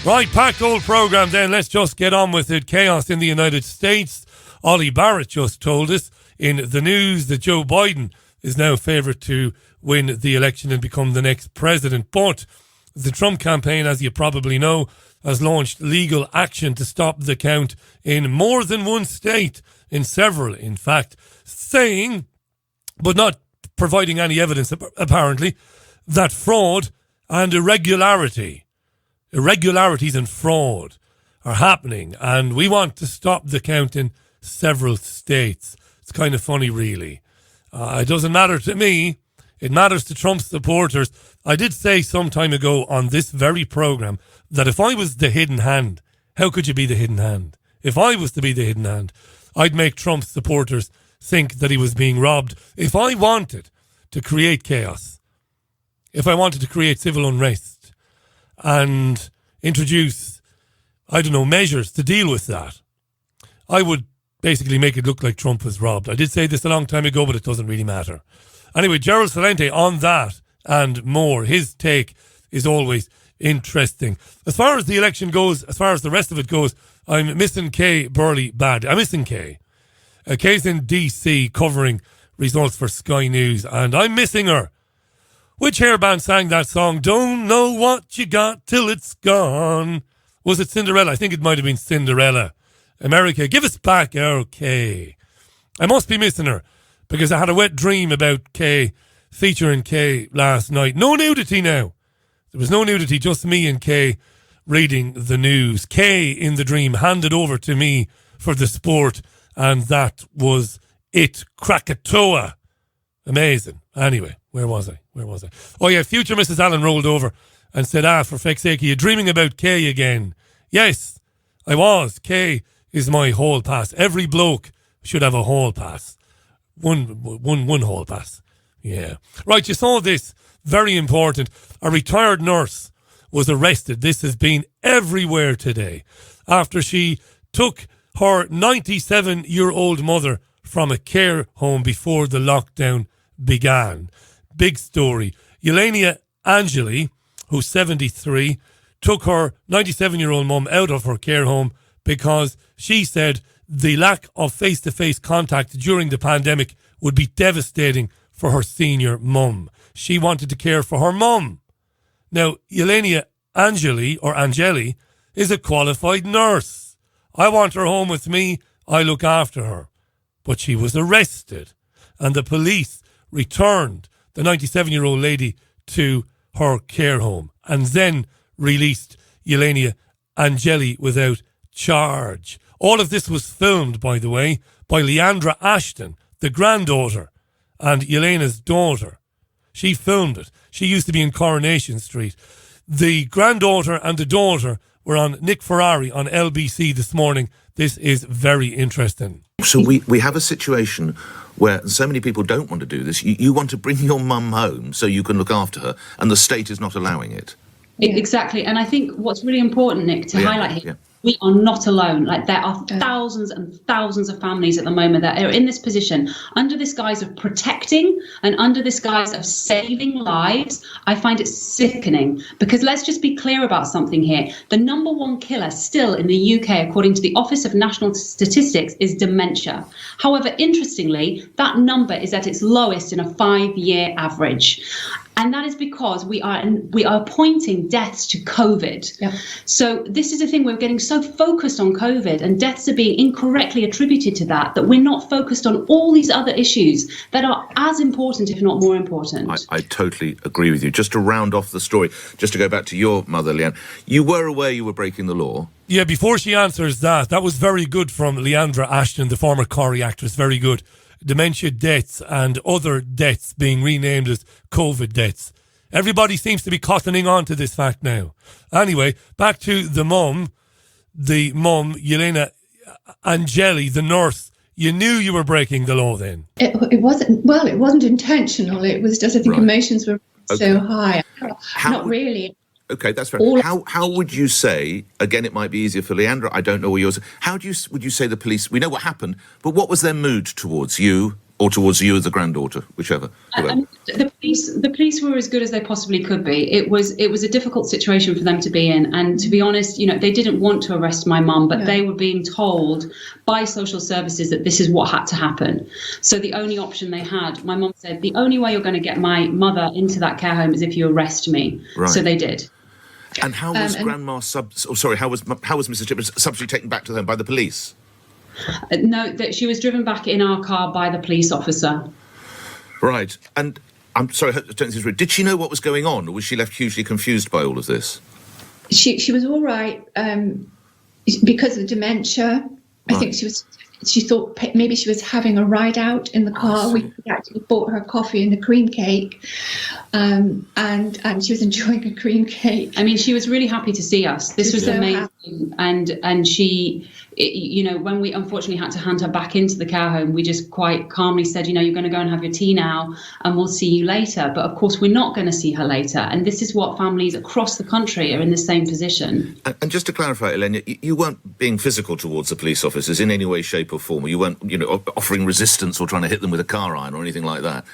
Right, packed old programme then. Let's just get on with it. Chaos in the United States. Ollie Barrett just told us in the news that Joe Biden is now favourite to win the election and become the next president. But the Trump campaign, as you probably know, has launched legal action to stop the count in more than one state, in several, in fact, saying, but not providing any evidence, apparently, that fraud and irregularities and fraud are happening, and we want to stop the count in several states. It's kind of funny, really. It doesn't matter to me. It matters to Trump supporters. I did say some time ago on this very programme that if I was the hidden hand, how could you be the hidden hand? If I was to be the hidden hand, I'd make Trump supporters think that he was being robbed. If I wanted to create chaos, if I wanted to create civil unrest and introduce, I don't know, measures to deal with that, I would basically make it look like Trump was robbed. I did say this a long time ago, but it doesn't really matter. Anyway, Gerald Celente on that and more. His take is always interesting. As far as the election goes, as far as the rest of it goes, I'm missing Kay Burley bad. I'm missing Kay. Kay's in DC covering results for Sky News, and I'm missing her. Which hair band sang that song? Don't know what you got till it's gone. Was it Cinderella? I think it might have been Cinderella. America, give us back our Kay. I must be missing her because I had a wet dream about Kay, featuring Kay last night. No nudity now. There was no nudity, just me and Kay reading the news. Kay in the dream handed over to me for the sport, and that was it. Krakatoa. Amazing. Anyway, where was I? Oh yeah, future Mrs. Allen rolled over and said, for feck's sake, are you dreaming about Kay again? Yes, I was. Kay is my hall pass. Every bloke should have a hall pass. One hall pass. Yeah. Right, you saw this. Very important. A retired nurse was arrested. This has been everywhere today after she took her 97-year-old mother from a care home before the lockdown began. Big story. Yelena Angeli, who's 73, took her 97-year-old mum out of her care home because she said the lack of face-to-face contact during the pandemic would be devastating for her senior mum. She wanted to care for her mum. Now, Yelena Angeli is a qualified nurse. I want her home with me. I look after her. But she was arrested, and the police returned the 97-year-old lady to her care home and then released Yelena Angeli without charge. All of this was filmed, by the way, by Leandra Ashton, the granddaughter, and Yelena's daughter. She filmed it. She used to be in Coronation Street. The granddaughter and the daughter were on Nick Ferrari on LBC this morning. This is very interesting. So we have a situation where so many people don't want to do this. You want to bring your mum home so you can look after her, and the state is not allowing it. Exactly. And I think what's really important, Nick, to highlight here, we are not alone. Like, there are thousands and thousands of families at the moment that are in this position under this guise of protecting and under this guise of saving lives. I find it sickening, because let's just be clear about something here. The number one killer still in the UK, according to the Office of National Statistics, is dementia. However, interestingly, that number is at its lowest in a 5-year average. And that is because we are pointing deaths to COVID. Yep. So this is the thing, we're getting so focused on COVID and deaths are being incorrectly attributed to that we're not focused on all these other issues that are as important, if not more important. I totally agree with you. Just to round off the story, just to go back to your mother, Leanne, you were aware you were breaking the law? Yeah, before she answers that was very good from Leandra Ashton, the former Corrie actress, very good. Dementia deaths and other deaths being renamed as COVID deaths. Everybody seems to be cottoning on to this fact now. Anyway, back to the mum, Yelena Angeli, the nurse. You knew you were breaking the law then. It wasn't intentional. It was just, I think, emotions were so high. Not really. Okay, that's fair. How would you say, again, it might be easier for Leandra, I don't know what yours, would you say the police, we know what happened, but what was their mood towards you, or towards you as the granddaughter, whichever? The police were as good as they possibly could be. It was a difficult situation for them to be in, and to be honest, they didn't want to arrest my mum, but they were being told by social services that this is what had to happen. So the only option they had, my mum said, the only way you're going to get my mother into that care home is if you arrest me. Right. So they did. And how was Grandma how was Mrs. Chipman subsequently taken back to them by the police? No, that she was driven back in our car by the police officer. Right. And I'm sorry, I don't think this is rude. Did she know what was going on, or was she left hugely confused by all of this? She was all right because of dementia. I think she thought maybe she was having a ride out in the car. We actually bought her coffee and a cream cake, and she was enjoying a cream cake. I mean, she was really happy to see us. This was amazing, and she, when we unfortunately had to hand her back into the care home, we just quite calmly said, you're going to go and have your tea now, and we'll see you later. But of course, we're not going to see her later, and this is what families across the country are in the same position. And just to clarify, Elena, you weren't being physical towards the police officers in any way, shape, or form. You weren't, offering resistance or trying to hit them with a car iron or anything like that.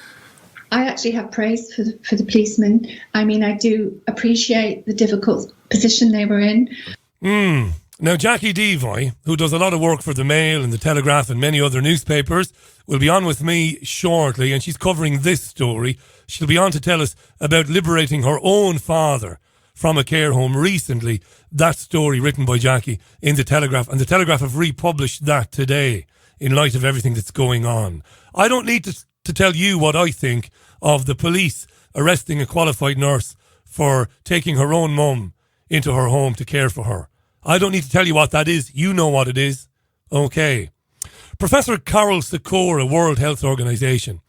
I actually have praise for the policemen. I mean, I do appreciate the difficult position they were in. Now, Jackie Devoy, who does a lot of work for the Mail and the Telegraph and many other newspapers, will be on with me shortly, and she's covering this story. She'll be on to tell us about liberating her own father from a care home recently. That story written by Jackie in the Telegraph, and the Telegraph have republished that today in light of everything that's going on. I don't need to tell you what I think of the police arresting a qualified nurse for taking her own mum into her home to care for her. I don't need to tell you what that is. You know what it is. Okay. Professor Gerald Celente, World Health Organization,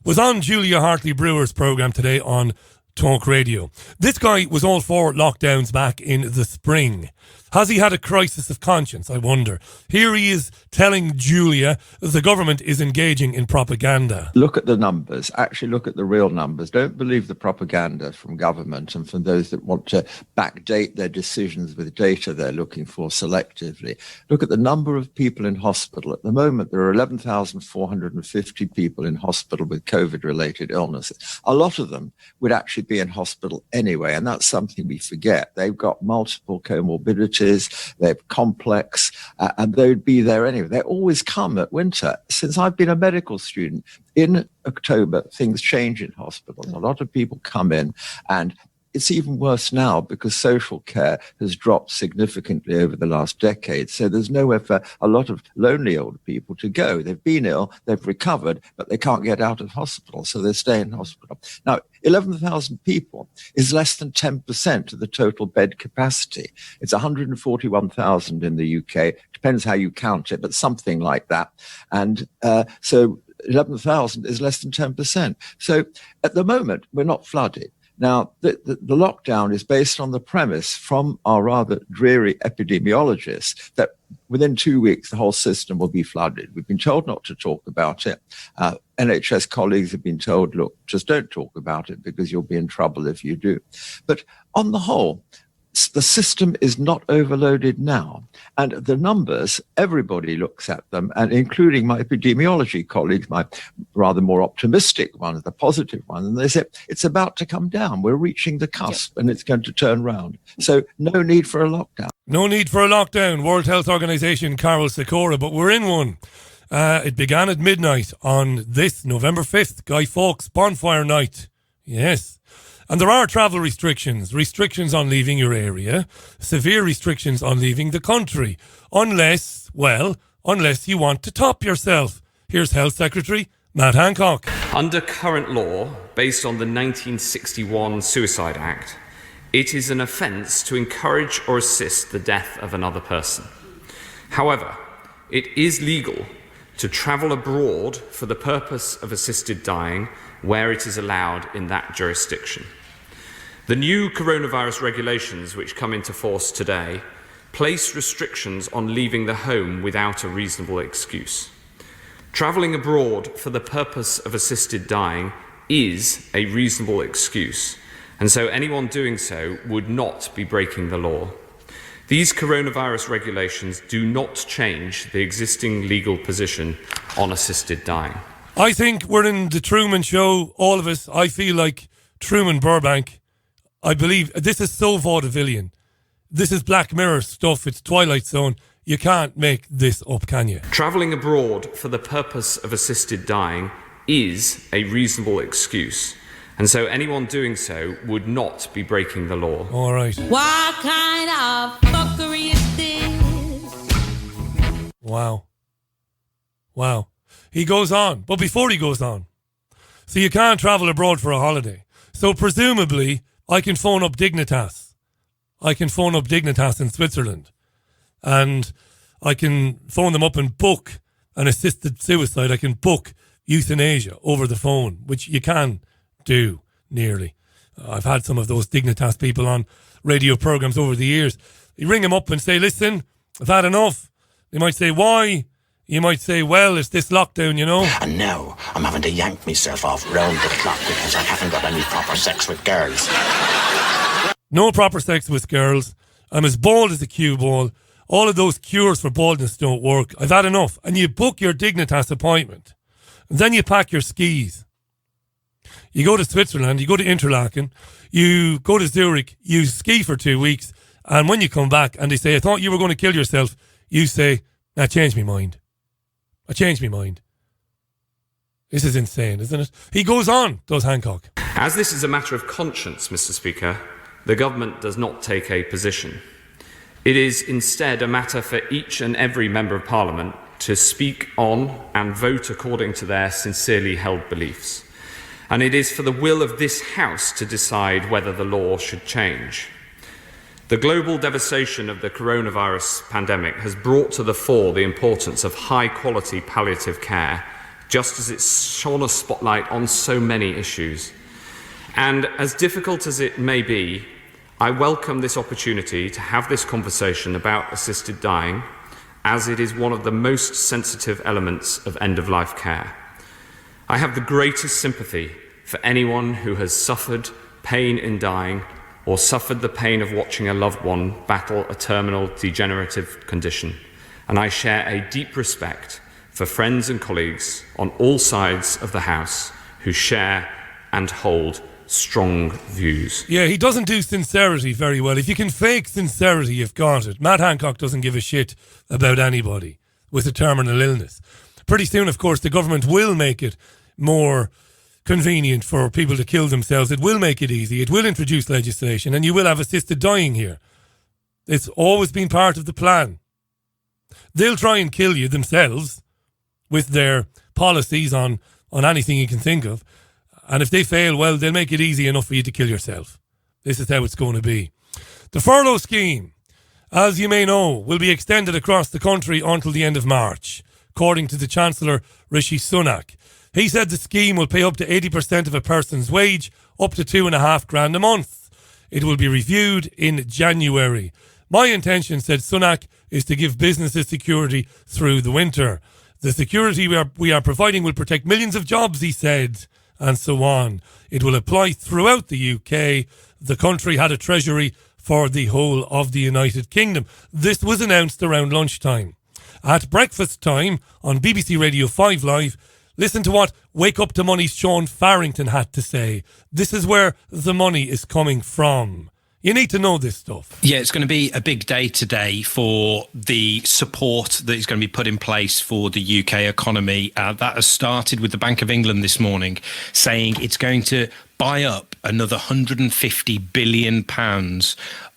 was on Julia Hartley-Brewer's programme today on Talk Radio. This guy was all for lockdowns back in the spring. Has he had a crisis of conscience, I wonder? Here he is telling Julia the government is engaging in propaganda. Look at the numbers. Actually look at the real numbers. Don't believe the propaganda from government and from those that want to backdate their decisions with data they're looking for selectively. Look at the number of people in hospital. At the moment, there are 11,450 people in hospital with COVID-related illnesses. A lot of them would actually be in hospital anyway, and that's something we forget. They've got multiple comorbidities. They're complex, and they would be there anyway. They always come at winter. Since I've been a medical student, in October, things change in hospitals. A lot of people come in, and it's even worse now because social care has dropped significantly over the last decade. So there's nowhere for a lot of lonely old people to go. They've been ill, they've recovered, but they can't get out of hospital, so they stay in hospital. Now, 11,000 people is less than 10% of the total bed capacity. It's 141,000 in the UK. Depends how you count it, but something like that. And so 11,000 is less than 10%. So at the moment, we're not flooded. Now, the lockdown is based on the premise from our rather dreary epidemiologists that within 2 weeks, the whole system will be flooded. We've been told not to talk about it. NHS colleagues have been told, look, just don't talk about it because you'll be in trouble if you do. But on the whole, the system is not overloaded now. And the numbers, everybody looks at them, and including my epidemiology colleagues, my rather more optimistic ones, the positive ones, and they say it's about to come down. We're reaching the cusp and it's going to turn round. So no need for a lockdown. No need for a lockdown, World Health Organization, Gerald Celente, but we're in one. It began at midnight on this November 5th, Guy Fawkes Bonfire Night. Yes. And there are travel restrictions on leaving your area, severe restrictions on leaving the country, unless you want to top yourself. Here's Health Secretary Matt Hancock. Under current law, based on the 1961 Suicide Act, it is an offence to encourage or assist the death of another person. However, it is legal to travel abroad for the purpose of assisted dying where it is allowed in that jurisdiction. The new coronavirus regulations, which come into force today, place restrictions on leaving the home without a reasonable excuse. Travelling abroad for the purpose of assisted dying is a reasonable excuse, and so anyone doing so would not be breaking the law. These coronavirus regulations do not change the existing legal position on assisted dying. I think we're in the Truman Show, all of us. I feel like Truman Burbank. I believe this is so vaudevillian. This is Black Mirror stuff. It's Twilight Zone. You can't make this up, can you? Travelling abroad for the purpose of assisted dying is a reasonable excuse. And so anyone doing so would not be breaking the law. All right. What kind of fuckery is this? Wow. He goes on. But before he goes on, so you can't travel abroad for a holiday. So presumably, I can phone up Dignitas. In Switzerland. And I can phone them up and book an assisted suicide. I can book euthanasia over the phone, which you can do nearly. I've had some of those Dignitas people on radio programs over the years. You ring them up and say, listen, I've had enough. They might say, why? You might say, well, it's this lockdown, you know. And now I'm having to yank myself off round the clock because I haven't got any proper sex with girls. No proper sex with girls. I'm as bald as a cue ball. All of those cures for baldness don't work. I've had enough. And you book your Dignitas appointment. And then you pack your skis. You go to Switzerland, you go to Interlaken, you go to Zurich, you ski for 2 weeks, and when you come back and they say, I thought you were going to kill yourself, you say, I changed my mind. This is insane, isn't it? He goes on, does Hancock. As this is a matter of conscience, Mr. Speaker, the government does not take a position. It is instead a matter for each and every Member of Parliament to speak on and vote according to their sincerely held beliefs. And it is for the will of this House to decide whether the law should change. The global devastation of the coronavirus pandemic has brought to the fore the importance of high-quality palliative care, just as it's shone a spotlight on so many issues. And as difficult as it may be, I welcome this opportunity to have this conversation about assisted dying, as it is one of the most sensitive elements of end-of-life care. I have the greatest sympathy for anyone who has suffered pain in dying or suffered the pain of watching a loved one battle a terminal degenerative condition, and I share a deep respect for friends and colleagues on all sides of the House who share and hold strong views. Yeah, he doesn't do sincerity very well. If you can fake sincerity, you've got it. Matt Hancock doesn't give a shit about anybody with a terminal illness. Pretty soon, of course, the government will make it more convenient for people to kill themselves. It will make it easy. It will introduce legislation, and you will have assisted dying here. It's always been part of the plan. They'll try and kill you themselves with their policies on anything you can think of. And if they fail, well, they'll make it easy enough for you to kill yourself. This is how it's going to be. The furlough scheme, as you may know, will be extended across the country until the end of March, according to the Chancellor, Rishi Sunak. He said the scheme will pay up to 80% of a person's wage, up to $2,500 a month. It will be reviewed in January. My intention, said Sunak, is to give businesses security through the winter. The security we are providing will protect millions of jobs, he said, and so on. It will apply throughout the UK. The country had a treasury for the whole of the United Kingdom. This was announced around lunchtime. At breakfast time on BBC Radio 5 Live, listen to what Wake Up to Money's Sean Farrington had to say. This is where the money is coming from. You need to know this stuff. Yeah, it's going to be a big day today for the support that is going to be put in place for the UK economy. That has started with the Bank of England this morning saying it's going to buy up another £150 billion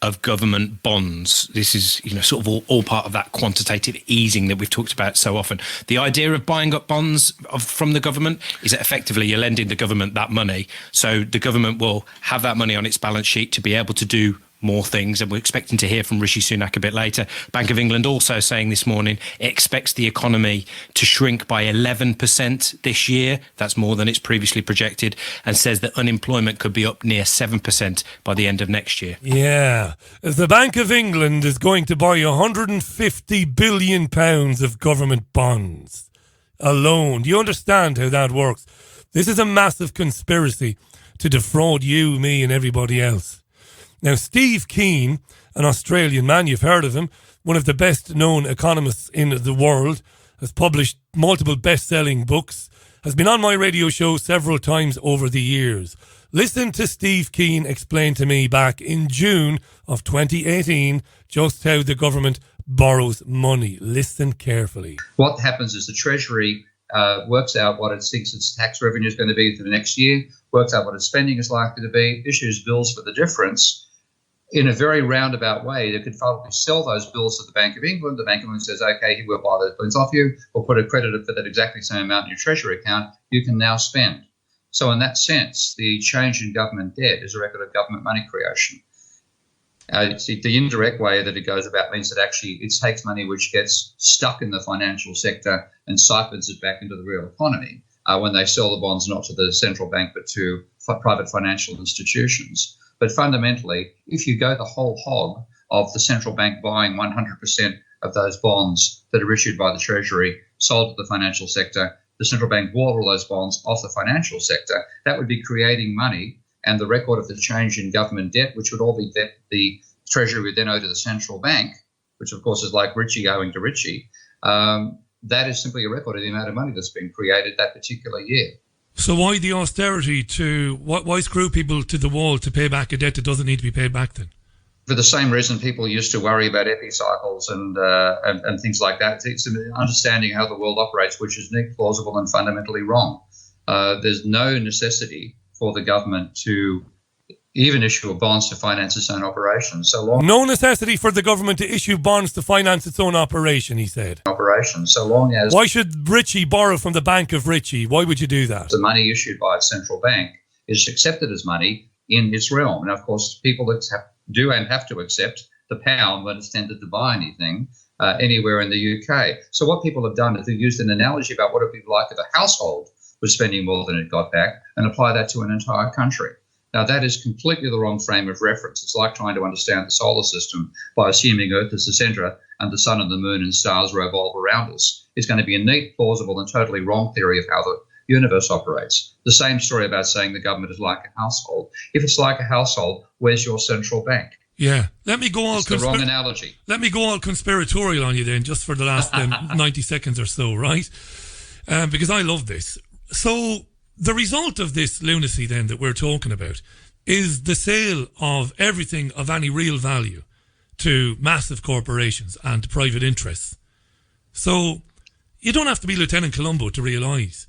of government bonds. This is, sort of all part of that quantitative easing that we've talked about so often. The idea of buying up bonds from the government is that effectively you're lending the government that money. So the government will have that money on its balance sheet to be able to do more things, and we're expecting to hear from Rishi Sunak a bit later. Bank of England also saying this morning it expects the economy to shrink by 11% this year. That's more than it's previously projected, and says that unemployment could be up near 7% by the end of next year. Yeah. The Bank of England is going to buy £150 billion of government bonds alone. Do you understand how that works? This is a massive conspiracy to defraud you, me and everybody else. Now, Steve Keen, an Australian man, you've heard of him, one of the best known economists in the world, has published multiple best-selling books. has been on my radio show several times over the years. Listen to Steve Keane explain to me back in June of 2018 just how the government borrows money. Listen carefully. What happens is the Treasury works out what it thinks its tax revenue is going to be for the next year, works out what its spending is likely to be, issues bills for the difference. In a very roundabout way, they could probably sell those bills to the Bank of England. The Bank of England says, okay, we'll buy those bonds off you, or put a credit for that exactly same amount in your Treasury account. You can now spend. So in that sense, the change in government debt is a record of government money creation. The indirect way that it goes about means that actually it takes money which gets stuck in the financial sector and siphons it back into the real economy when they sell the bonds not to the central bank but to private financial institutions. But fundamentally, if you go the whole hog of the central bank buying 100% of those bonds that are issued by the Treasury, sold to the financial sector, the central bank bought all those bonds off the financial sector, that would be creating money, and the record of the change in government debt, which would all be debt the Treasury would then owe to the central bank, which of course is like Richie owing to Richie, that is simply a record of the amount of money that's been created that particular year. So why the austerity why screw people to the wall to pay back a debt that doesn't need to be paid back then? For the same reason people used to worry about epicycles and things like that. It's an understanding how the world operates, which is plausible and fundamentally wrong. There's no necessity for the government to even issue bonds to finance its own operations. No necessity for the government to issue bonds to finance its own operation, he said. So long as... Why should Richie borrow from the Bank of Richie? Why would you do that? The money issued by a central bank is accepted as money in its realm. And of course, people do and have to accept the pound when it's tended to buy anything anywhere in the UK. So what people have done is they've used an analogy about what it would be like if a household was spending more than it got back and apply that to an entire country. Now, that is completely the wrong frame of reference. It's like trying to understand the solar system by assuming Earth is the centre and the sun and the moon and stars revolve around us. It's going to be a neat, plausible and totally wrong theory of how the universe operates. The same story about saying the government is like a household. If it's like a household, where's your central bank? Yeah. Let me go all the wrong analogy. Let me go all conspiratorial on you then, just for the last 90 seconds or so, right? Because I love this. So the result of this lunacy then that we're talking about is the sale of everything of any real value to massive corporations and private interests. So you don't have to be Lieutenant Columbo to realise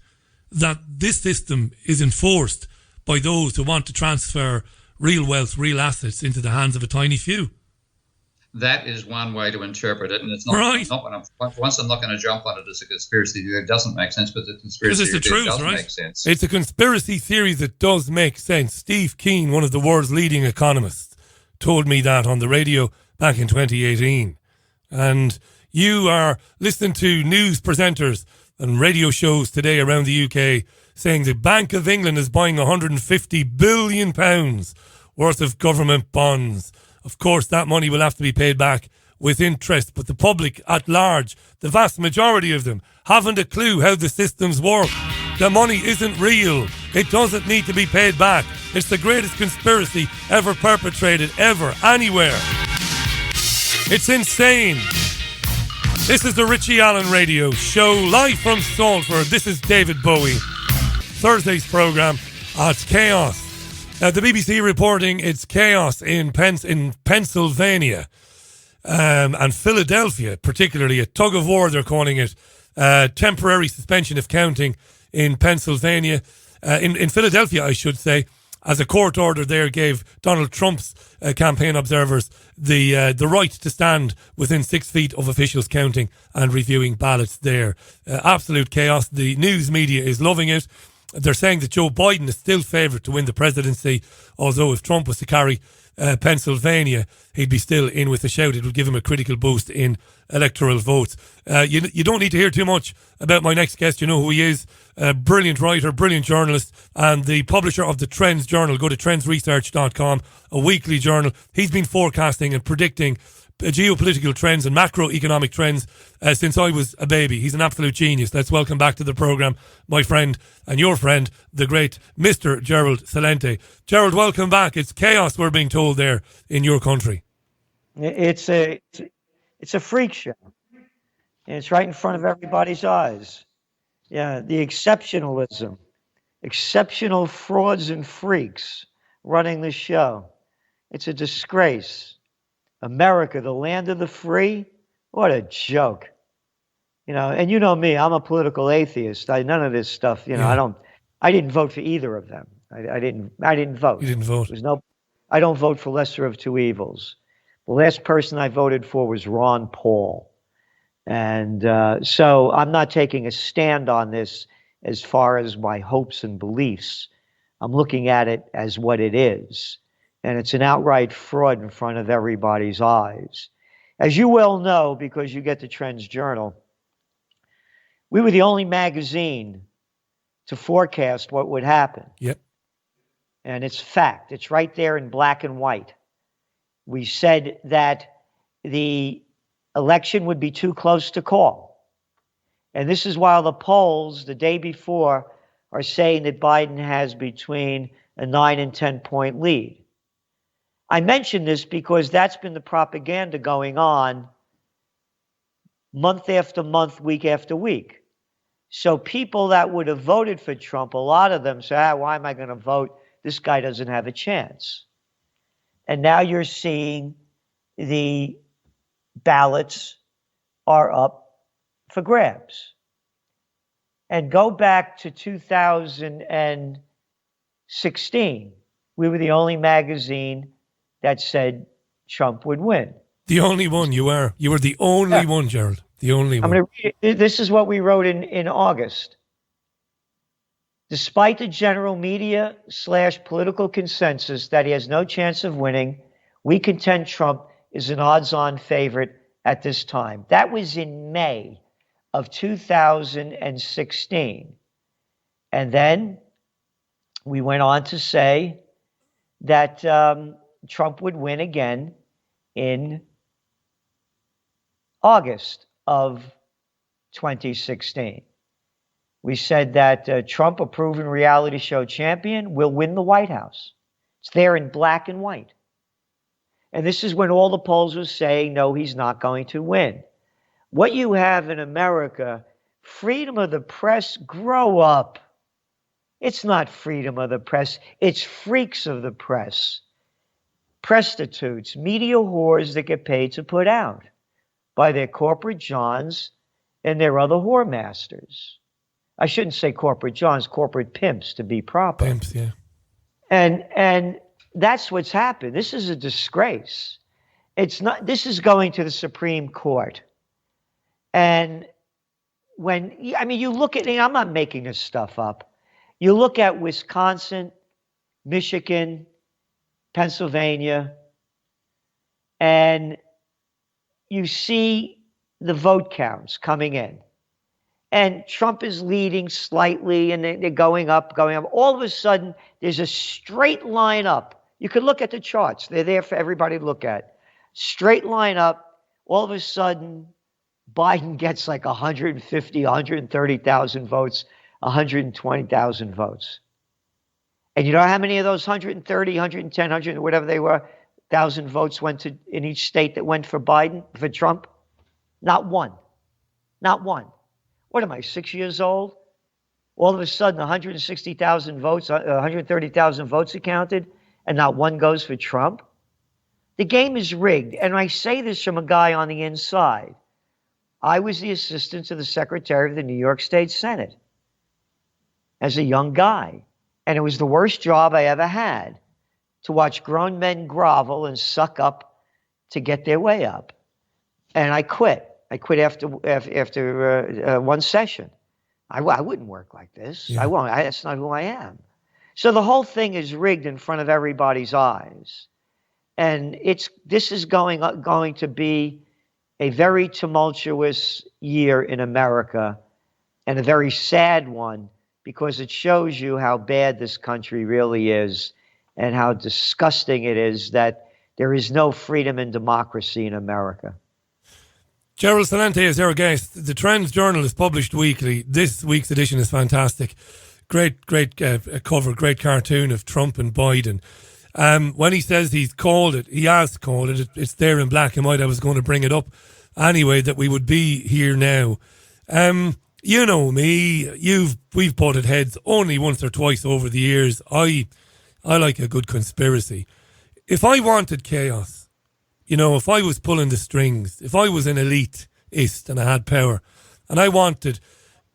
that this system is enforced by those who want to transfer real wealth, real assets into the hands of a tiny few. That is one way to interpret it, and it's not right. Once I'm not going to jump on it as a conspiracy theory. It doesn't make sense, but the conspiracy theory does make sense. It's a conspiracy theory that does make sense. Steve Keane, one of the world's leading economists, told me that on the radio back in 2018. And you are listening to news presenters and radio shows today around the UK saying the Bank of England is buying £150 billion worth of government bonds. Of course, that money will have to be paid back with interest, but the public at large, the vast majority of them, haven't a clue how the systems work. The money isn't real. It doesn't need to be paid back. It's the greatest conspiracy ever perpetrated, ever, anywhere. It's insane. This is the Richie Allen Radio Show, live from Salford. This is David Bowie. Thursday's programme at Chaos. The BBC reporting it's chaos in Pennsylvania and Philadelphia, particularly a tug of war, they're calling it. Temporary suspension of counting in Pennsylvania. In Philadelphia, I should say, as a court order there gave Donald Trump's campaign observers the right to stand within 6 feet of officials counting and reviewing ballots there. Absolute chaos. The news media is loving it. They're saying that Joe Biden is still favoured to win the presidency, although if Trump was to carry Pennsylvania, he'd be still in with a shout. It would give him a critical boost in electoral votes. You don't need to hear too much about my next guest. You know who he is. A brilliant writer, brilliant journalist, and the publisher of the Trends Journal. Go to trendsresearch.com, a weekly journal. He's been forecasting and predicting geopolitical trends and macroeconomic trends since I was a baby. He's an absolute genius. Let's welcome back to the programme my friend and your friend, the great Mr. Gerald Celente. Gerald, welcome back. It's chaos, we're being told, there in your country. It's a freak show. It's right in front of everybody's eyes. Yeah, the exceptionalism, exceptional frauds and freaks running the show. It's a disgrace. America, the land of the free? What a joke. You know, and you know me, I'm a political atheist. None of this stuff, you know, I didn't vote for either of them. I didn't vote. You didn't vote. I don't vote for lesser of two evils. The last person I voted for was Ron Paul. And so I'm not taking a stand on this as far as my hopes and beliefs. I'm looking at it as what it is. And it's an outright fraud in front of everybody's eyes. As you well know, because you get the Trends Journal, we were the only magazine to forecast what would happen. Yep. And it's fact. It's right there in black and white. We said that the election would be too close to call. And this is while the polls the day before are saying that Biden has between a 9 and 10 point lead. I mention this because that's been the propaganda going on month after month, week after week. So people that would have voted for Trump, a lot of them say, why am I going to vote? This guy doesn't have a chance. And now you're seeing the ballots are up for grabs. And go back to 2016. We were the only magazine that said Trump would win. The only one you were. You were the only one, Gerald. The only one. I'm going to read it. This is what we wrote in August. Despite the general media / political consensus that he has no chance of winning, we contend Trump is an odds-on favorite at this time. That was in May of 2016. And then we went on to say that Trump would win again in August of 2016. We said that Trump, a proven reality show champion, will win the White House. It's there in black and white. And this is when all the polls were saying, no, he's not going to win. What you have in America, freedom of the press, grow up. It's not freedom of the press. It's freaks of the press. Prostitutes, media whores that get paid to put out by their corporate johns and their other whore masters. I shouldn't say corporate johns, corporate pimps to be proper. Pimps, yeah. And that's what's happened. This is a disgrace. It's not. This is going to the Supreme Court. And you look at, I'm not making this stuff up. You look at Wisconsin, Michigan, Pennsylvania, and you see the vote counts coming in. And Trump is leading slightly, and they're going up. All of a sudden, there's a straight line up. You can look at the charts. They're there for everybody to look at. Straight line up. All of a sudden, Biden gets like 150, 130,000 votes, 120,000 votes. And you know how many of those 130, 110, 100, whatever they were, 1,000 votes went to in each state that went for Biden, for Trump? Not one. Not one. What am I, 6 years old? All of a sudden, 160,000 votes, 130,000 votes are counted, and not one goes for Trump? The game is rigged, and I say this from a guy on the inside. I was the assistant to the Secretary of the New York State Senate as a young guy, and it was the worst job I ever had, to watch grown men grovel and suck up to get their way up. And I quit. I quit after one session. I wouldn't work like this. Yeah. I won't. That's not who I am. So the whole thing is rigged in front of everybody's eyes, and this is going to be a very tumultuous year in America, and a very sad one, because it shows you how bad this country really is, and how disgusting it is that there is no freedom and democracy in America. Gerald Celente is our guest. The Trends Journal is published weekly. This week's edition is fantastic. Great cover, great cartoon of Trump and Biden. When he says he's called it, he has called it. It's there in black and white. I was going to bring it up anyway, that we would be here now. You know me. We've butted heads only once or twice over the years. I like a good conspiracy. If I wanted chaos, if I was pulling the strings, if I was an eliteist and I had power, and I wanted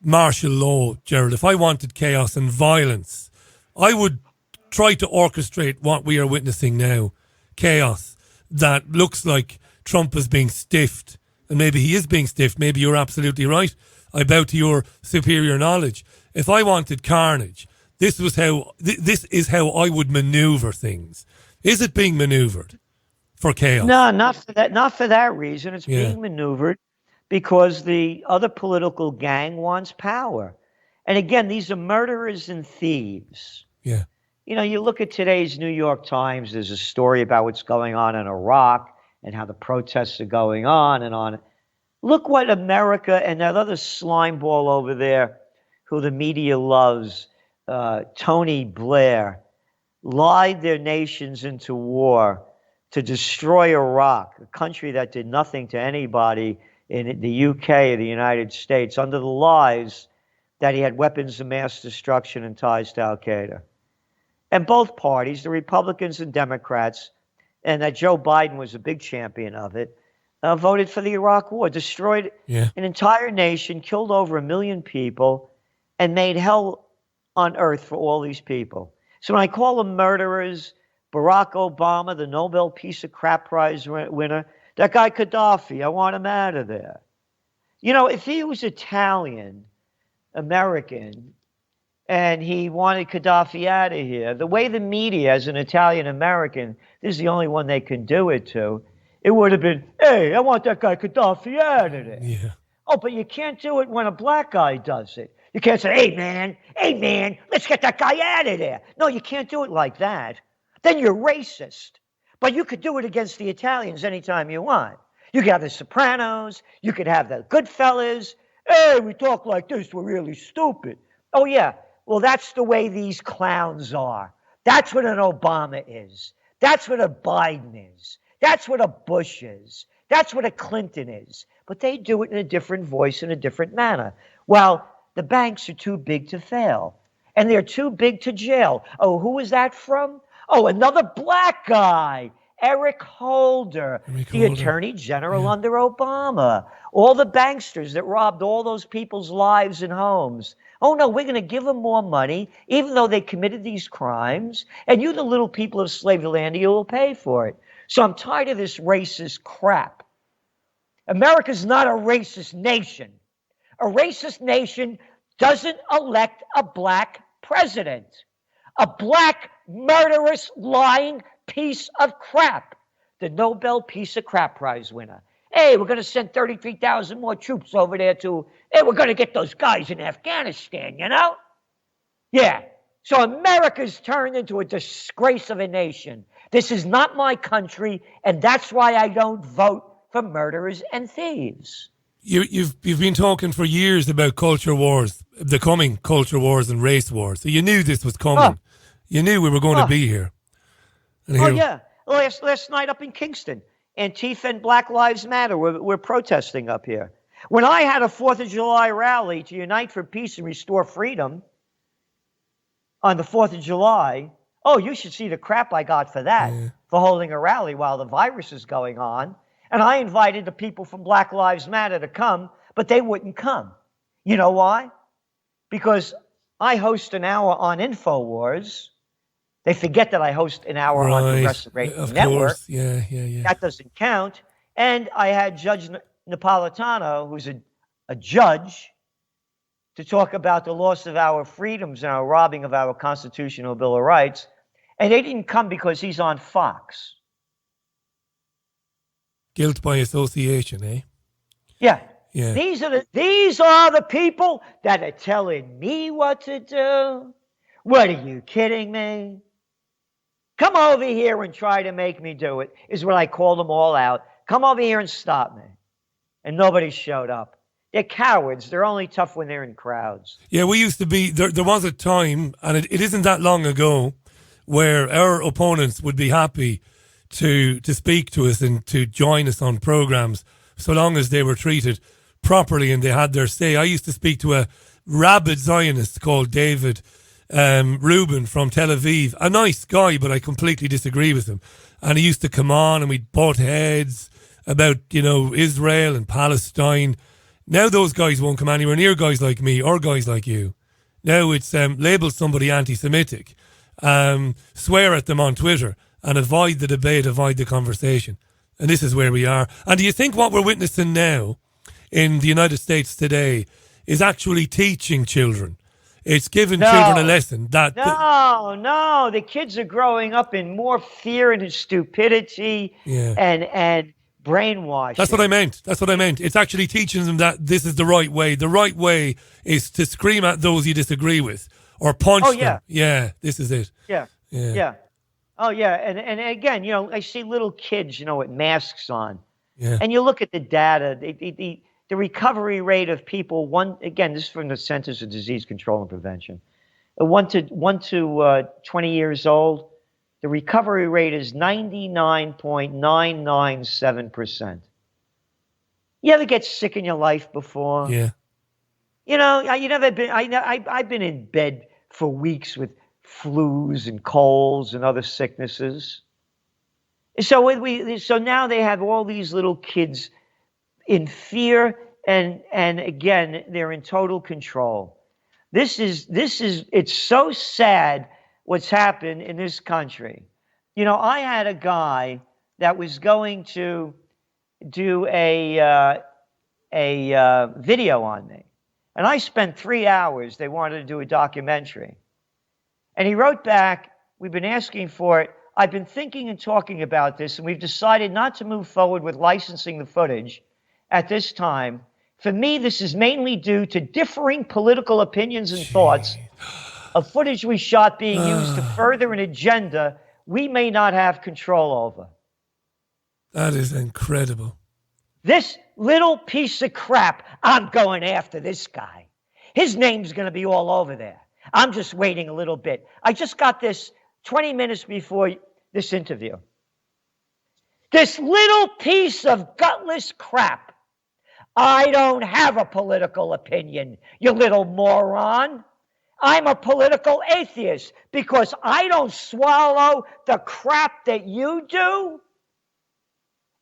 martial law, Gerald, if I wanted chaos and violence, I would try to orchestrate what we are witnessing now. Chaos that looks like Trump is being stiffed, and maybe he is being stiffed. Maybe you're absolutely right. I bow to your superior knowledge. If I wanted carnage, this is how I would maneuver things. Is it being maneuvered for chaos? No, not for that. Not for that reason. It's being maneuvered because the other political gang wants power. And again, these are murderers and thieves. Yeah. You look at today's New York Times. There's a story about what's going on in Iraq and how the protests are going on and on. Look what America and that other slime ball over there, who the media loves, Tony Blair, lied their nations into war to destroy Iraq, a country that did nothing to anybody in the UK or the United States, under the lies that he had weapons of mass destruction and ties to Al-Qaeda. And both parties, the Republicans and Democrats, and that Joe Biden was a big champion of it, voted for the Iraq War, destroyed an entire nation, killed over 1 million people, and made hell on earth for all these people. So when I call them murderers, Barack Obama, the Nobel Peace of Crap Prize winner, that guy Gaddafi, I want him out of there. If he was Italian, American, and he wanted Gaddafi out of here, the way the media, as an Italian American, this is the only one they can do it to, it would have been, hey, I want that guy Gaddafi out of there. Yeah. Oh, but you can't do it when a black guy does it. You can't say, hey, man, let's get that guy out of there. No, you can't do it like that. Then you're racist. But you could do it against the Italians anytime you want. You could have the Sopranos. You could have the Goodfellas. Hey, we talk like this. We're really stupid. Oh, yeah. Well, that's the way these clowns are. That's what an Obama is. That's what a Biden is. That's what a Bush is. That's what a Clinton is. But they do it in a different voice, in a different manner. Well, the banks are too big to fail. And they're too big to jail. Oh, who is that from? Oh, another black guy. Eric Holder, the Attorney General under Obama. All the banksters that robbed all those people's lives and homes. Oh, no, we're going to give them more money, even though they committed these crimes. And you, the little people of slave land, you will pay for it. So I'm tired of this racist crap. America's not a racist nation. A racist nation doesn't elect a black president. A black, murderous, lying piece of crap. The Nobel Peace of Crap Prize winner. Hey, we're going to send 33,000 more troops over there hey, we're going to get those guys in Afghanistan, Yeah. So America's turned into a disgrace of a nation. This is not my country, and that's why I don't vote for murderers and thieves. You've been talking for years about culture wars, the coming culture wars and race wars. So you knew this was coming. You knew we were going to be here. Yeah. Last night up in Kingston, Antifa and Black Lives Matter were protesting up here. When I had a 4th of July rally to unite for peace and restore freedom on the 4th of July, you should see the crap I got for that, for holding a rally while the virus is going on. And I invited the people from Black Lives Matter to come, but they wouldn't come. You know why? Because I host an hour on InfoWars. They forget that I host an hour on Progressive Radio Network. Course. Yeah. That doesn't count. And I had Judge Napolitano, who's a judge, to talk about the loss of our freedoms and our robbing of our constitutional Bill of Rights. And they didn't come because he's on Fox. Guilt by association, eh? Yeah. Yeah. These are the people that are telling me what to do. What are you kidding me? Come over here and try to make me do it, is what I call them all out. Come over here and stop me. And nobody showed up. They're cowards. They're only tough when they're in crowds. Yeah, we used to be, there was a time, and it isn't that long ago, where our opponents would be happy to speak to us and to join us on programs, so long as they were treated properly and they had their say. I used to speak to a rabid Zionist called David Rubin from Tel Aviv, a nice guy, but I completely disagree with him. And he used to come on and we'd butt heads about, Israel and Palestine. Now those guys won't come anywhere near guys like me or guys like you. Now it's label somebody anti-Semitic, swear at them on Twitter and avoid the debate, avoid the conversation. And this is where we are. And do you think what we're witnessing now in the United States today is actually teaching children? It's giving children a lesson that... No, the kids are growing up in more fear and stupidity and brainwashing. That's what I meant. It's actually teaching them that this is the right way. The right way is to scream at those you disagree with or punch them. Yeah, this is it. Yeah. Oh, yeah. And again, I see little kids, with masks on. Yeah. And you look at the data, the recovery rate of people, this is from the Centers for Disease Control and Prevention, 1 to 20 years old, the recovery rate is 99.997%. You ever get sick in your life before? Yeah. I've been in bed for weeks with flus and colds and other sicknesses. So now they have all these little kids in fear, and again, they're in total control. It's so sad what's happened in this country. I had a guy that was going to do a video on me, and I spent 3 hours. They wanted to do a documentary, and he wrote back, "We've been asking for it. I've been thinking and talking about this, and we've decided not to move forward with licensing the footage at this time. For me, this is mainly due to differing political opinions and thoughts of footage we shot being used to further an agenda we may not have control over." That is incredible. This little piece of crap, I'm going after this guy. His name's going to be all over there. I'm just waiting a little bit. I just got this 20 minutes before this interview. This little piece of gutless crap. I don't have a political opinion, you little moron. I'm a political atheist because I don't swallow the crap that you do.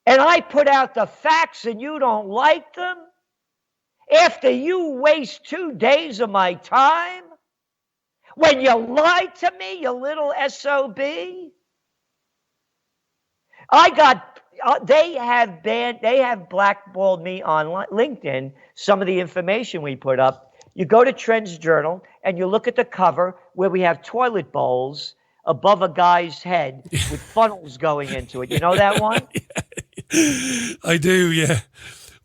And I put out the facts and you don't like them. After you waste 2 days of my time. When you lied to me, you little SOB. They have blackballed me on LinkedIn, some of the information we put up. You go to Trends Journal and you look at the cover where we have toilet bowls above a guy's head with funnels going into it. You know that one? I do, yeah.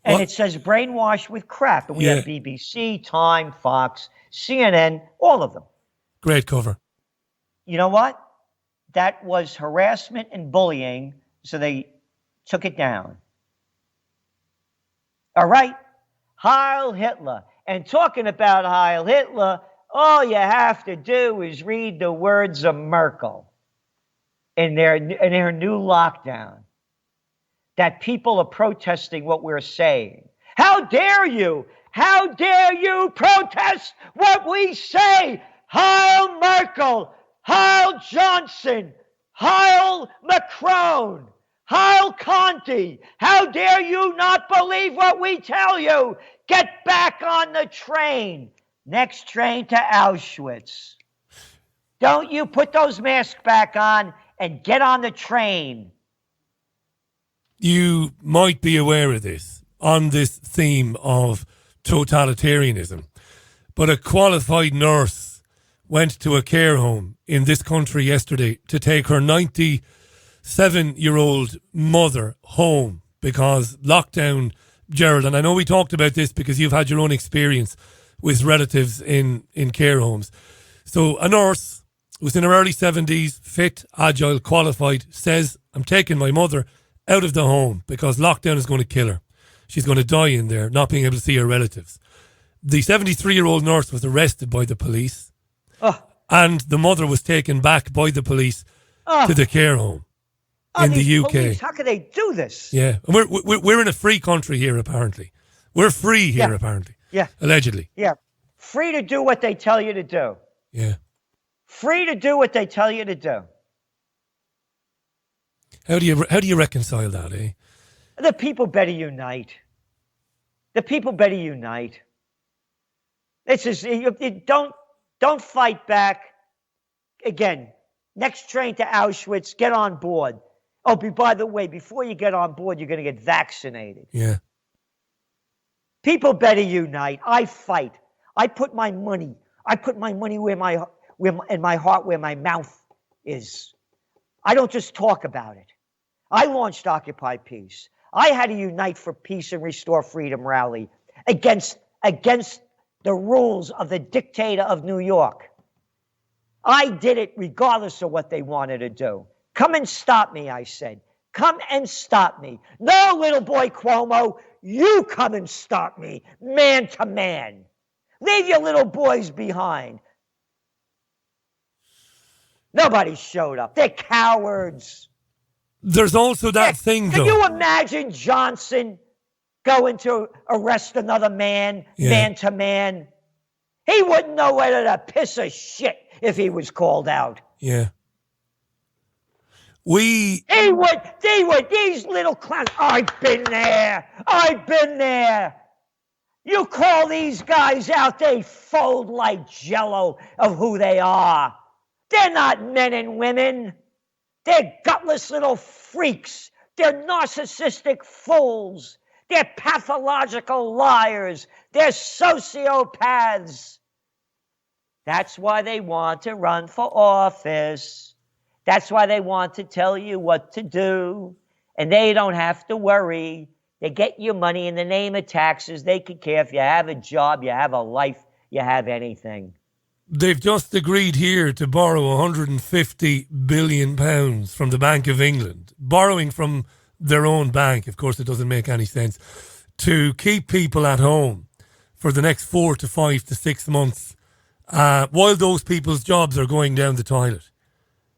And it says brainwashed with crap. And we have BBC, Time, Fox, CNN, all of them. Great cover. You know what? That was harassment and bullying, so they took it down. All right. Heil Hitler. And talking about Heil Hitler, all you have to do is read the words of Merkel in their new lockdown. That people are protesting what we're saying. How dare you? How dare you protest what we say? Heil Merkel, Heil Johnson, Heil Macron, Heil Conti. How dare you not believe what we tell you? Get back on the train. Next train to Auschwitz. Don't you put those masks back on and get on the train. You might be aware of this on this theme of totalitarianism, but a qualified nurse went to a care home in this country yesterday to take her 97-year-old mother home because lockdown, Gerald, and I know we talked about this because you've had your own experience with relatives in care homes. So a nurse who's in her early 70s, fit, agile, qualified, says, I'm taking my mother out of the home because lockdown is going to kill her. She's going to die in there, not being able to see her relatives. The 73-year-old nurse was arrested by the police, and the mother was taken back by the police to the care home in the UK. Police, how can they do this? Yeah, and we're in a free country here, apparently. We're free here, apparently. Yeah. Allegedly. Yeah. Free to do what they tell you to do. Yeah. Free to do what they tell you to do. How do you reconcile that, eh? The people better unite. The people better unite. It's just, don't fight back. Again, next train to Auschwitz, get on board. Oh, by the way, before you get on board, you're going to get vaccinated. Yeah. People better unite. I fight. I put my money where in my heart, where my mouth is. I don't just talk about it. I launched Occupy Peace. I had a Unite for Peace and Restore Freedom rally against the rules of the dictator of New York. I did it regardless of what they wanted to do. Come and stop me, I said. Come and stop me. No, little boy Cuomo, you come and stop me, man to man. Leave your little boys behind. Nobody showed up. They're cowards. There's also that thing, though. Can you imagine Johnson going to arrest another man, man to man? He wouldn't know whether to piss or shit if he was called out. Yeah. He would, these little clowns. I've been there. You call these guys out, they fold like jello of who they are. They're not men and women. They're gutless little freaks. They're narcissistic fools. They're pathological liars. They're sociopaths. That's why they want to run for office. That's why they want to tell you what to do. And they don't have to worry. They get your money in the name of taxes. They could care if you have a job, you have a life, you have anything. They've just agreed here to borrow £150 billion from the Bank of England, borrowing from their own bank. Of course, it doesn't make any sense, to keep people at home for the next 4 to 5 to 6 months while those people's jobs are going down the toilet.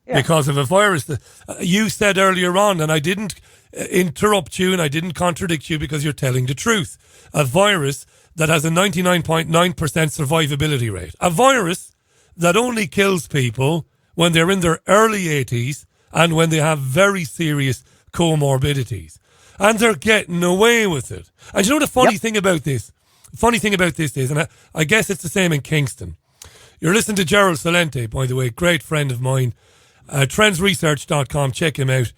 Yeah. Because of a virus that you said earlier on, and I didn't interrupt you and I didn't contradict you because you're telling the truth. A virus that has a 99.9% survivability rate. A virus that only kills people when they're in their early 80s and when they have very serious comorbidities. And they're getting away with it. And you know the funny thing about this? The funny thing about this is, and I guess it's the same in Kingston. You're listening to Gerald Celente, by the way, great friend of mine. Trendsresearch.com, check him out.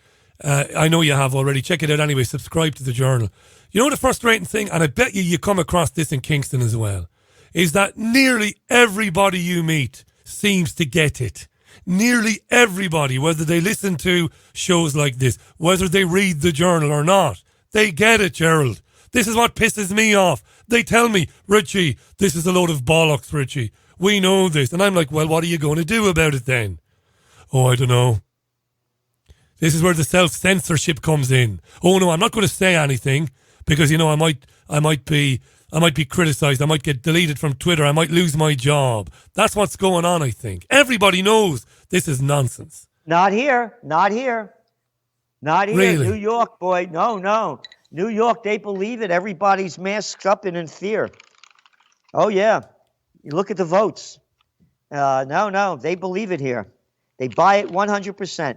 I know you have already. Check it out anyway. Subscribe to the Journal. You know the frustrating thing, and I bet you come across this in Kingston as well, is that nearly everybody you meet seems to get it. Nearly everybody, whether they listen to shows like this, whether they read the Journal or not, they get it, Gerald. This is what pisses me off. They tell me, Richie, this is a load of bollocks, Richie. We know this. And I'm like, well, what are you going to do about it then? Oh, I don't know. This is where the self-censorship comes in. Oh no, I'm not going to say anything because, you know, I might be criticised. I might get deleted from Twitter. I might lose my job. That's what's going on, I think. Everybody knows this is nonsense. Not here. Really? New York, boy. No. New York, they believe it. Everybody's masked up and in fear. Oh, yeah. You look at the votes. No. They believe it here. They buy it 100%.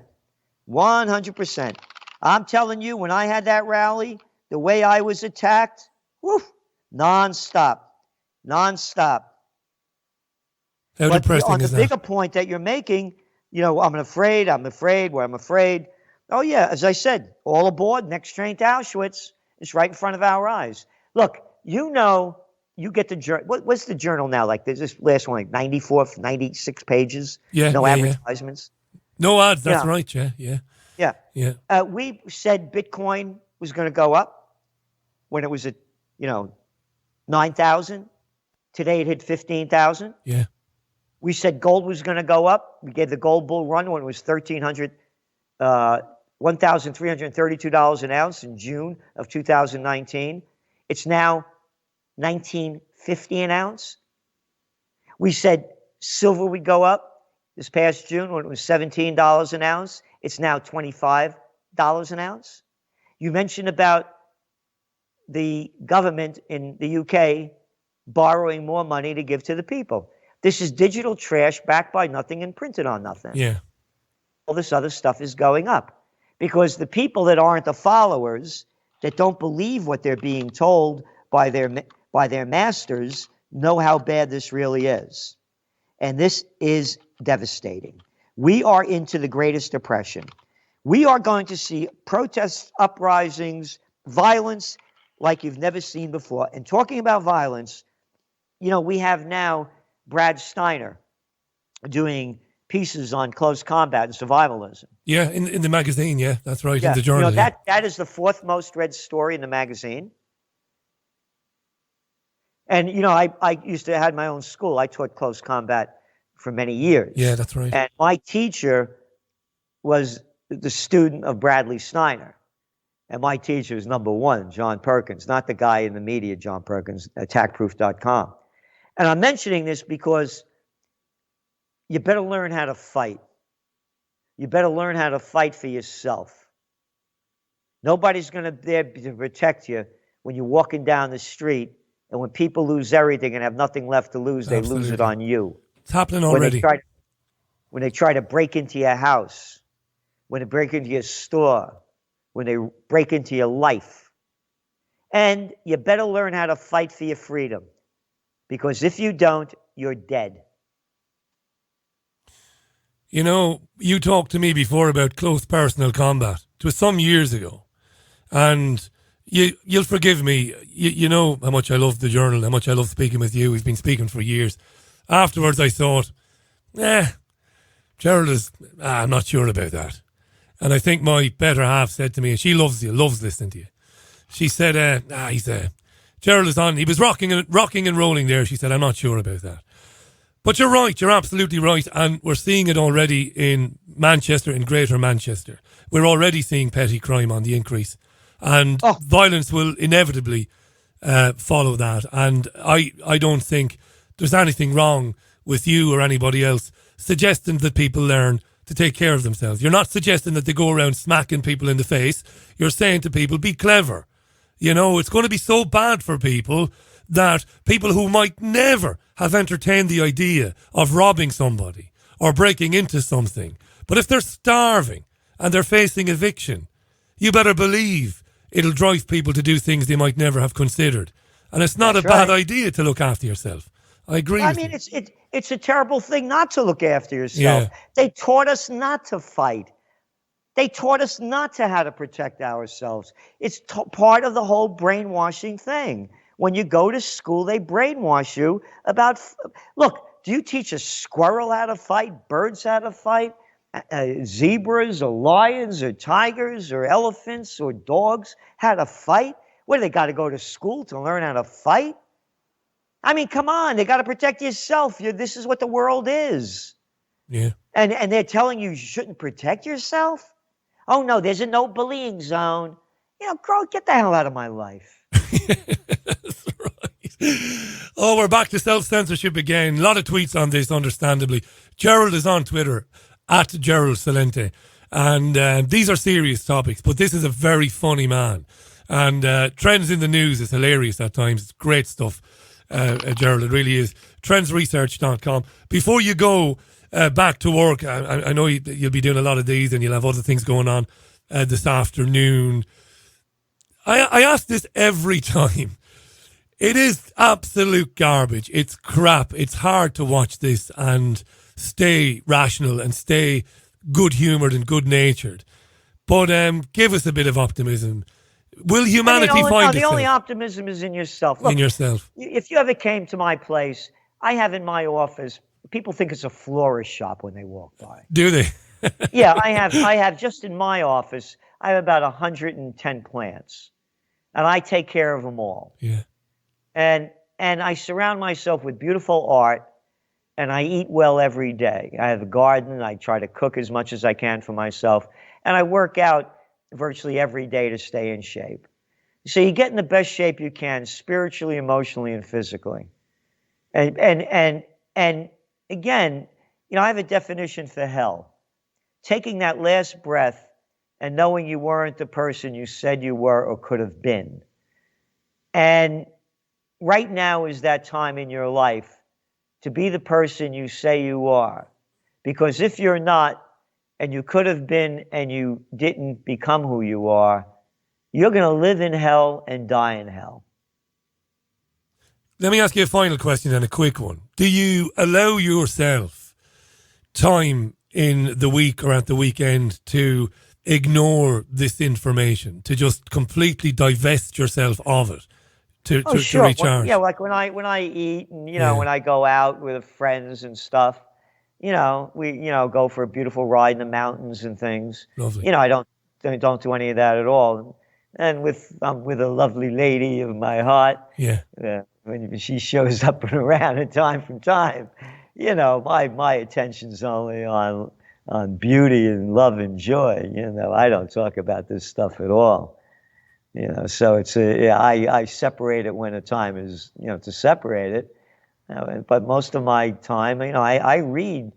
100%. I'm telling you, when I had that rally, the way I was attacked, nonstop. How but depressing on the is that? bigger point that you're making, you know, I'm afraid. Oh, yeah, as I said, all aboard, next train to Auschwitz. It's right in front of our eyes. Look, you know, you get the journal. What's the Journal now? Like, there's this last one, like 94, 96 pages. Yeah. No advertisements. No ads, that's right, yeah. We said Bitcoin was going to go up when it was at, 9,000. Today it hit 15,000. Yeah. We said gold was going to go up. We gave the gold bull run when it was $1,332 an ounce in June of 2019. It's now $19.50 an ounce. We said silver would go up this past June when it was $17 an ounce. It's now $25 an ounce. You mentioned about the government in the UK borrowing more money to give to the people. This is digital trash backed by nothing and printed on nothing. Yeah. All this other stuff is going up because the people that aren't the followers, that don't believe what they're being told by their masters, know how bad this really is. And this is devastating. We are into the greatest depression. We are going to see protests, uprisings, violence like you've never seen before. And talking about violence, you know, we have now Brad Steiner doing pieces on close combat and survivalism. Yeah, in the magazine, yeah, that's right, Yeah. in the journal. You know, that is the 4th most read story in the magazine. And, you know, I used to have my own school. I taught close combat for many years. Yeah, that's right. And my teacher was the student of Bradley Steiner. And my teacher was number 1, John Perkins, not the guy in the media, John Perkins, attackproof.com. And I'm mentioning this because you better learn how to fight. You better learn how to fight for yourself. Nobody's going to be there to protect you when you're walking down the street, and when people lose everything and have nothing left to lose, they lose it on you. It's happening already. When they try to break into your house, when they break into your store, when they break into your life. And you better learn how to fight for your freedom, because if you don't, you're dead. You know, you talked to me before about close personal combat. It was some years ago. And you'll forgive me. You know how much I love the journal, how much I love speaking with you. He's been speaking for years. Afterwards, I thought, Gerald is, I'm not sure about that. And I think my better half said to me, and she loves you, loves listening to you. She said, Gerald is on. He was rocking and rolling there. She said, I'm not sure about that. But you're right. You're absolutely right. And we're seeing it already in Manchester, in Greater Manchester. We're already seeing petty crime on the increase. And violence will inevitably follow that. And I don't think there's anything wrong with you or anybody else suggesting that people learn to take care of themselves. You're not suggesting that they go around smacking people in the face. You're saying to people, be clever. You know, it's going to be so bad for people that people who might never have entertained the idea of robbing somebody or breaking into something, but if they're starving and they're facing eviction, you better believe it'll drive people to do things they might never have considered. And it's not That's a bad right. idea to look after yourself. I agree with you. It's a terrible thing not to look after yourself. Yeah. They taught us not to fight. They taught us not to how to protect ourselves. It's part of the whole brainwashing thing. When you go to school, they brainwash you about, look, do you teach a squirrel how to fight, birds how to fight, zebras or lions or tigers or elephants or dogs how to fight? What, do they got to go to school to learn how to fight? I mean, come on, they got to protect yourself. This is what the world is. Yeah. And they're telling you shouldn't protect yourself? Oh, no, there's a no bullying zone. You know, girl, get the hell out of my life. That's right. Oh, we're back to self-censorship again. A lot of tweets on this, understandably. Gerald is on Twitter, at Gerald Celente. And these are serious topics, but this is a very funny man. And Trends in the News is hilarious at times. It's great stuff, Gerald. It really is. Trendsresearch.com. Before you go back to work, I know you'll be doing a lot of these and you'll have other things going on this afternoon. I ask this every time. It is absolute garbage. It's crap. It's hard to watch this and stay rational and stay good-humoured and good-natured. But give us a bit of optimism. Will humanity find itself? The only optimism is in yourself. Look, in yourself. If you ever came to my place, I have in my office, people think it's a florist shop when they walk by. Do they? Yeah, I have just in my office, I have about 110 plants. And I take care of them all. Yeah. And I surround myself with beautiful art, and I eat well every day. I have a garden. I try to cook as much as I can for myself. And I work out virtually every day to stay in shape. So you get in the best shape you can, spiritually, emotionally, and physically. And again, you know, I have a definition for hell. Taking that last breath and knowing you weren't the person you said you were or could have been. And right now is that time in your life to be the person you say you are. Because if you're not, and you could have been and you didn't become who you are, you're going to live in hell and die in hell. Let me ask you a final question and a quick one. Do you allow yourself time in the week or at the weekend to ignore this information, to just completely divest yourself of it, to recharge? Like when I eat and, when I go out with friends and stuff, we, go for a beautiful ride in the mountains and things. Lovely. I don't do any of that at all. And I'm with a lovely lady of my heart. Yeah. When she shows up and around at time from time, my attention's only on beauty and love and joy. I don't talk about this stuff at all. So it's I separate it when the time is, to separate it. But most of my time, I read,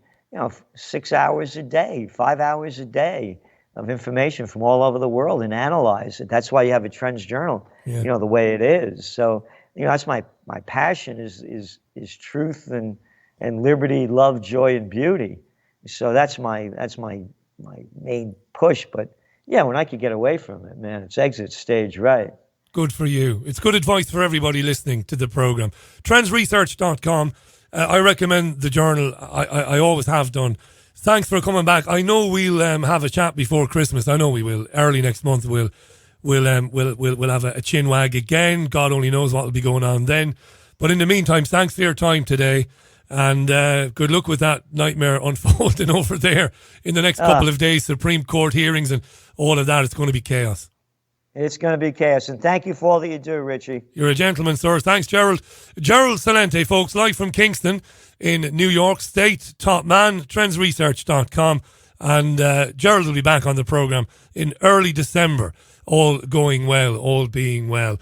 6 hours a day, 5 hours a day of information from all over the world and analyze it. That's why you have a Trends Journal, the way it is. So, that's my passion is truth and liberty, love, joy, and beauty. So that's my main push. But yeah, when I could get away from it, man, it's exit stage right. Good for you. It's good advice for everybody listening to the program. Trendsresearch.com. I recommend the journal. I always have done. Thanks for coming back. I know we'll have a chat before Christmas. I know we will. Early next month we'll have a chin wag again. God only knows what will be going on then. But in the meantime, thanks for your time today. And good luck with that nightmare unfolding over there in the next couple of days. Supreme Court hearings and all of that. It's going to be chaos. It's going to be chaos. And thank you for all that you do, Richie. You're a gentleman, sir. Thanks, Gerald. Gerald Celente, folks, live from Kingston in New York State. Top man, trendsresearch.com. And Gerald will be back on the program in early December. All going well, all being well.